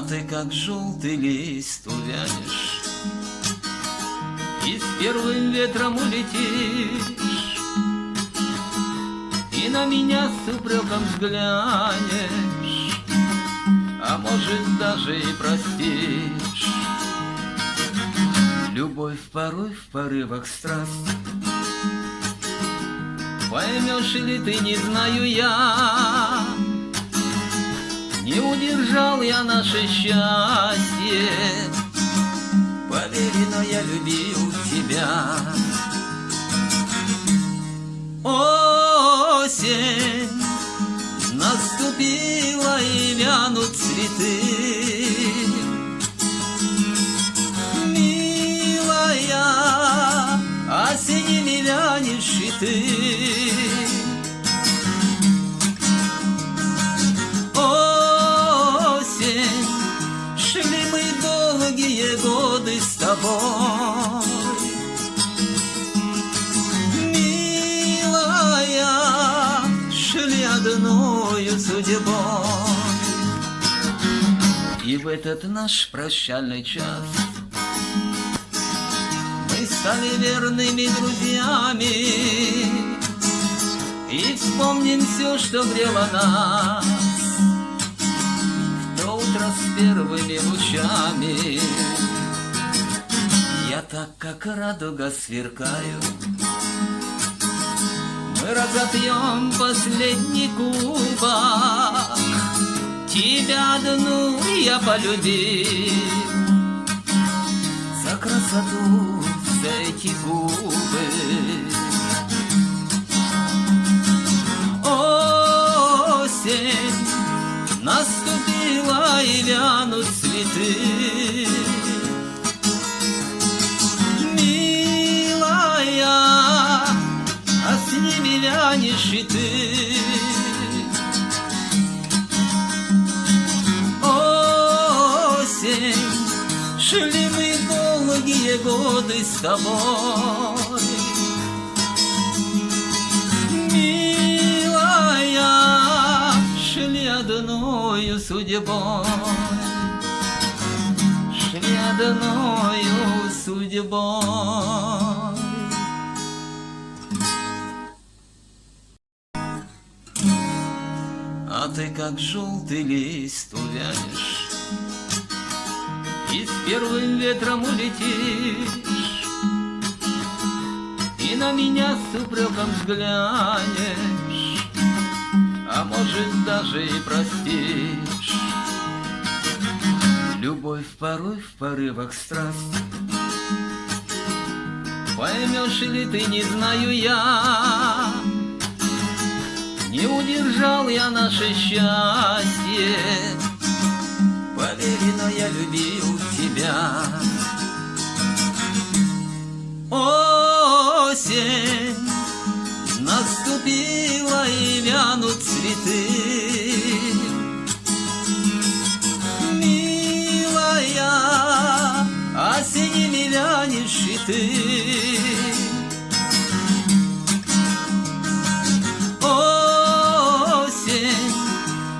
А ты как желтый лист увянешь и с первым ветром улетишь, и на меня с упреком взглянешь, а может даже и простишь. Любовь порой в порывах страсти, поймешь ли ты, не знаю я. Не удержал я наше счастье, поверь, но я любил тебя. Осень наступила, и вянут цветы. Милая, осенними вянешь и ты. Осень, шли мы долгие годы с тобой. Милая, шли одною судьбой. И в этот наш прощальный час мы стали верными друзьями и вспомним все, что грело нас в то утро с первыми лучами. Я так, как радуга, сверкаю. Мы разопьем последний кубок, тебя одну я полюбил. За красоту, за эти губы. Осень наступила, и вянут цветы. Милая, а с ними вянешь и ты. Осень, шли мы долгие годы с тобой. Милая, шли одною судьбой. Шли одною судьбой. А ты как желтый лист увянешь и с первым ветром улетишь, и на меня с упреком взглянешь, а может даже и простишь. Любовь порой в порывах страсти, поймешь ли ты, не знаю я. Не удержал я наше счастье, поверь, но я любил тебя. Осень наступила, и вянут цветы. Милая, осенними вянешь и ты.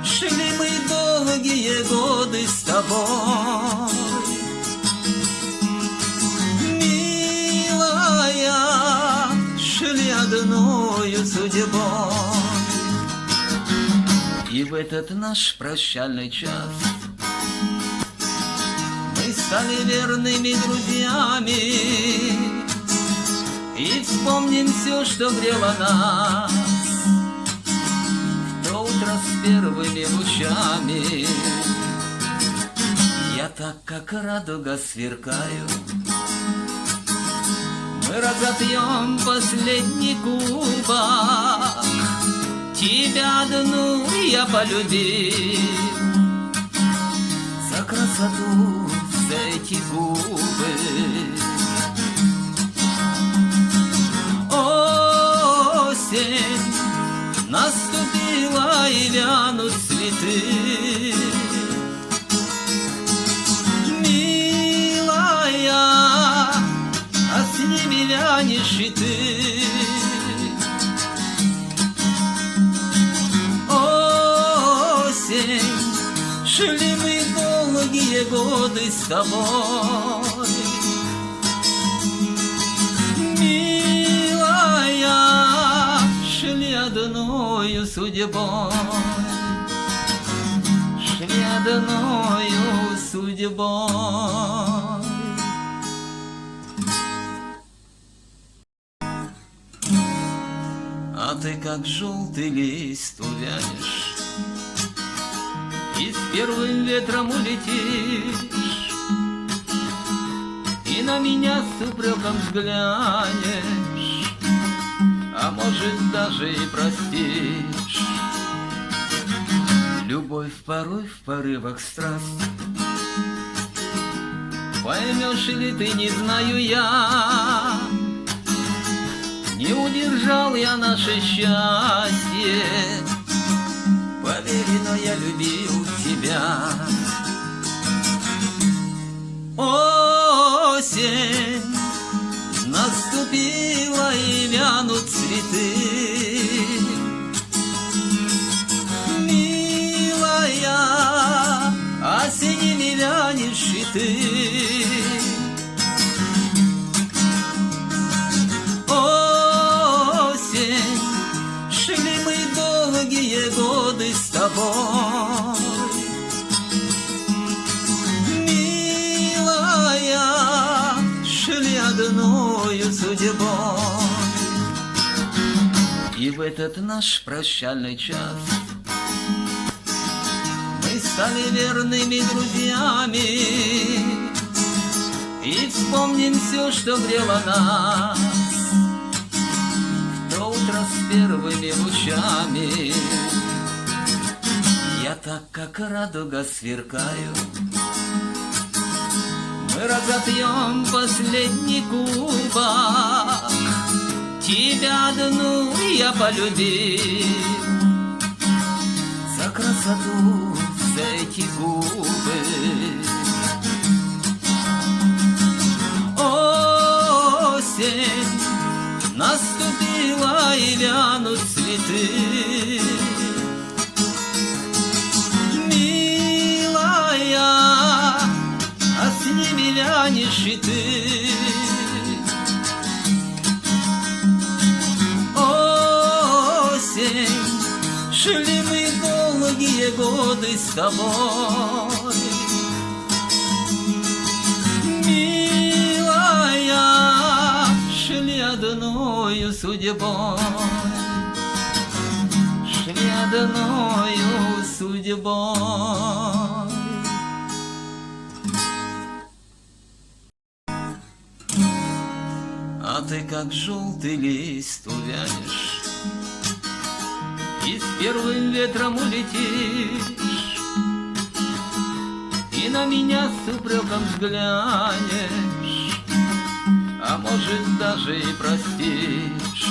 Шли мы долгие годы с тобой. Милая, шли одною судьбой. И в этот наш прощальный час мы стали верными друзьями и вспомним все, что грело нас с первыми лучами. Я так, как радуга, сверкаю. Мы разопьем последний кубок, тебя одну я полюбил. За красоту, за эти губы. Осень наступила, и вянут цветы. Милая, а с ними вянешь и ты. Осень, шли мы долго долгие годы с тобой. Милая, шли одною судьбой, шли одною судьбой. А ты, как желтый лист, увянешь и с первым ветром улетишь, и на меня с упреком взглянешь, а может даже и простишь. Любовь порой в порывах страсти, поймешь ли ты, не знаю я. Не удержал я наше счастье, поверь, но я любил тебя. Осень наступила, и вянут цветы. Милая, осенними вянешь и ты. Долгие годы с тобой, милая, шли одною судьбой. И в этот наш прощальный час мы стали верными друзьями и вспомним все, что грело нас утро с первыми лучами. Я так, как радуга, сверкаю. Мы разопьем последний кубок, тебя одну я полюбил. За красоту, за эти губы. Осень наступила, и вянут цветы. Милая, а с ними вянешь и ты. Осень, шли мы долгие годы с тобой. Милая, шли одною судьбой, шли одною судьбой. А ты, как желтый лист, увянешь и с первым ветром улетишь, и на меня с упреком взглянешь, а может даже и простишь.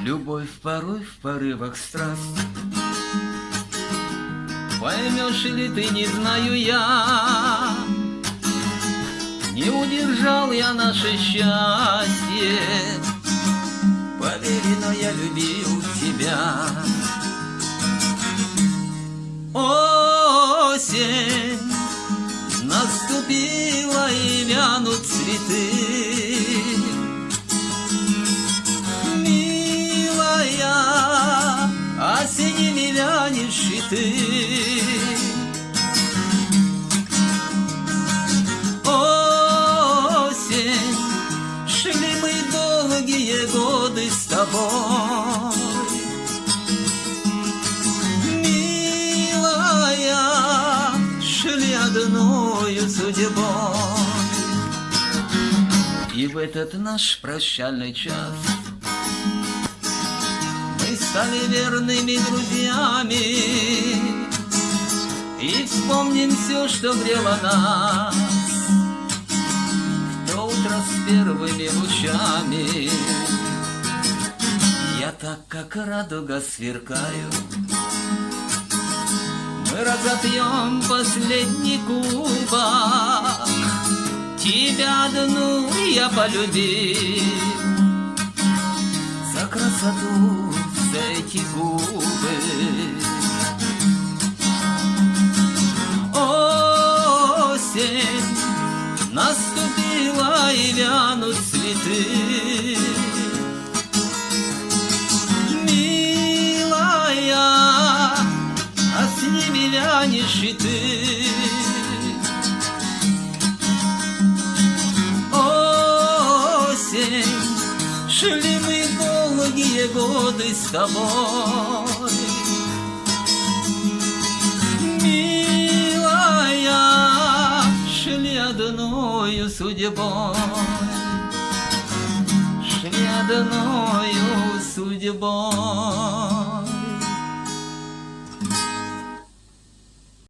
Любовь порой в порывах страсти, поймешь ли ты, не знаю я. Не удержал я наше счастье, поверь, но я любил тебя. Осень наступила, и вянут цветы. Милая, осенними вянешь и ты. Осень, шли мы долгие годы с тобой. Милая, шли одною судьбой. И в этот наш прощальный час мы стали верными друзьями и вспомним все, что грело нас в то утро с первыми лучами. Я так, как радуга, сверкаю. Мы разопьем последний кубок, тебя одну я полюбил. За красоту, за эти губы. осень, шли мы долгие годы с тобой. Милая, шли одною судьбой, шли одною судьбой.